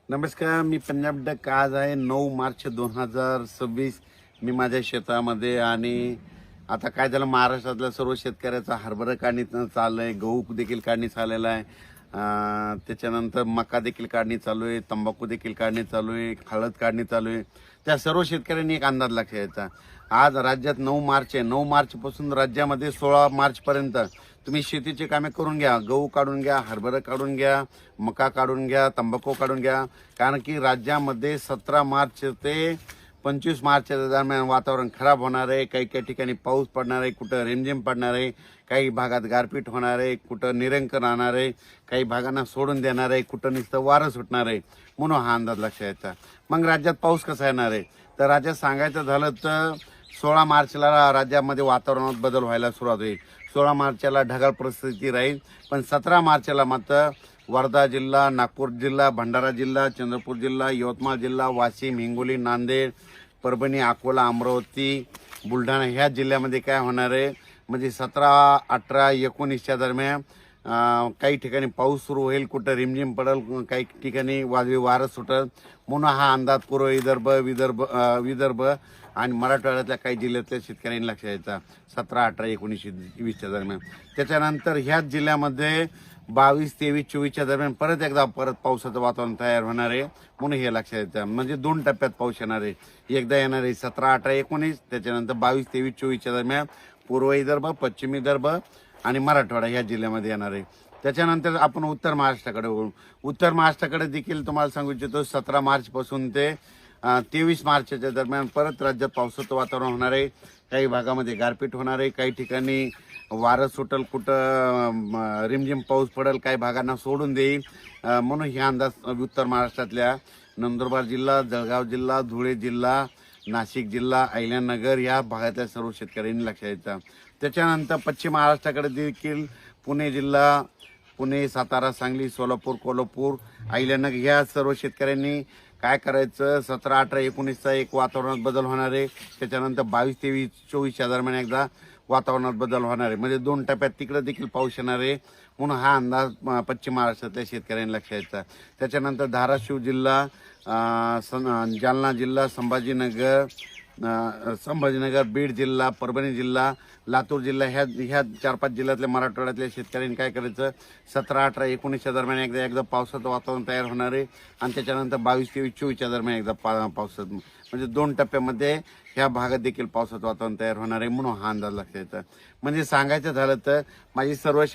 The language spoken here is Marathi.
नमस्कार, मी पंजाब डक. आज आहे 9 मार्च 2026. मी माझ्या शेतामध्ये आणि आता काय झालं, महाराष्ट्रातल्या सर्व शेतकऱ्याचा हरभरा काढणी चालू आहे, गहू देखील काढणी झालेला आहे. त्याच्यानंतर मका देखील काढणी चालू आहे, तंबाखू देखील काढणी चालू आहे, हळद काढणी चालू आहे. त्या सर्व शेतकऱ्यांनी एक अंदाज लक्षात घ्यायचा. आज राज्यात 9 मार्च आहे. 9 मार्च पासून राज्यामध्ये 16 मार्च पर्यंत तुम्ही शेतीची कामे करून घ्या. गहू काढून घ्या, हरभरा काढून घ्या, मका काढून घ्या, तंबाखू काढून घ्या. कारण की राज्यामध्ये 17 मार्च ते 25 मार्चच्या दरम्यान वातावरण खराब होणार आहे. काही काही ठिकाणी पाऊस पडणार आहे, कुठं रिमझिम पडणार आहे, काही भागात गारपीट होणार आहे, कुठं निरंक राहणार आहे, काही भागांना सोडून देणार आहे, कुठं नुसतं वारं सुटणार आहे. म्हणून हा अंदाज लक्षात यायचा. मग राज्यात पाऊस कसा येणार आहे तर राज्यात सांगायचं झालं तर 16 मार्चला राज्यामध्ये वातावरणात बदल व्हायला सुरुवात होईल. 16 मार्चला ढगाळ परिस्थिती राहील, पण 17 मार्चला मात्र वर्धा जिल्हा, नागपूर जिल्हा, भंडारा जिल्हा, चंद्रपूर जिल्हा, यवतमाळ जिल्हा, वाशिम, हिंगोली, नांदेड, परभणी, अकोला, अमरावती, बुलढाणा ह्या जिल्ह्यामध्ये काय होणार आहे म्हणजे 17, 18, 19च्या दरम्यान काही ठिकाणी पाऊस सुरू होईल, कुठं रिमझिम पडेल, काही ठिकाणी वादळी वारं सुटेल. म्हणून हा अंदाज पूर्व विदर्भ आणि मराठवाड्यातल्या काही जिल्ह्यातल्या शेतकऱ्यांनी लक्षात द्यायचा. 17, 18, 19, 20च्या दरम्यान. त्याच्यानंतर ह्याच जिल्ह्यामध्ये 22, 23, 24च्या दरम्यान परत पावसाचं वातावरण तयार होणार आहे. म्हणून हे लक्षात येतं. म्हणजे 2 टप्प्यात पाऊस येणार आहे. एकदा येणार आहे 17, 18, 19, त्याच्यानंतर 22, 23, 24च्या दरम्यान पूर्व विदर्भ, पश्चिम विदर्भ आणि मराठवाडा ह्या जिल्ह्यामध्ये येणार आहे. त्याच्यानंतर आपण उत्तर महाराष्ट्राकडे वळू. उत्तर महाराष्ट्राकडे देखील तुम्हाला सांगू इच्छितो 17 मार्च पासून ते 23 मार्चच्या दरम्यान परत राज्यात पावसाचं वातावरण होणार आहे. काही भागामध्ये गारपीट होणार आहे, काही ठिकाणी वारं सुटल, कुठं रिमझिम पाऊस पडेल, काही भागांना सोडून देईल. म्हणून हे अंदाज उत्तर महाराष्ट्रातल्या नंदुरबार जिल्हा, जळगाव जिल्हा, धुळे जिल्हा, नाशिक जिल्हा, अहिल्यानगर या भागातल्या सर्व शेतकऱ्यांनी लक्षात द्यायचा. त्याच्यानंतर पश्चिम महाराष्ट्राकडे देखील पुणे जिल्हा, पुणे, सातारा, सांगली, सोलापूर, कोल्हापूर, अहिल्यानगर ह्या सर्व शेतकऱ्यांनी काय करायचं, 17, 18, 19चा एक वातावरणात बदल होणार आहे. त्याच्यानंतर 22, 23, 24च्या दरम्यान एकदा वातावरणात बदल होणार आहे. म्हणजे 2 टप्प्यात तिकडे देखील पाऊस येणार आहे. म्हणून हा अंदाज पश्चिम महाराष्ट्रातल्या शेतकऱ्यांनी लक्षात द्यायचा. त्याच्यानंतर धाराशिव जिल्हा, जालना जिल्हा, संभाजीनगर, बीड जिल्हा, परभणी जिल्हा, लातूर जिल्हा ह्या 4-5 जिल्ह्यातल्या मराठवाड्यातल्या शेतकऱ्यांनी काय करायचं, 17, 18, 19च्या दरम्यान एकदा पावसाचं वातावरण तयार होणार आहे. आणि त्याच्यानंतर 22, 23, 24च्या दरम्यान एकदा पावसाचं, म्हणजे 2 टप्प्यामध्ये ह्या भागात देखील पावसाचं वातावरण तयार होणार आहे. म्हणून हा अंदाज लक्षात येतं. म्हणजे सांगायचं झालं तर माझी सर्व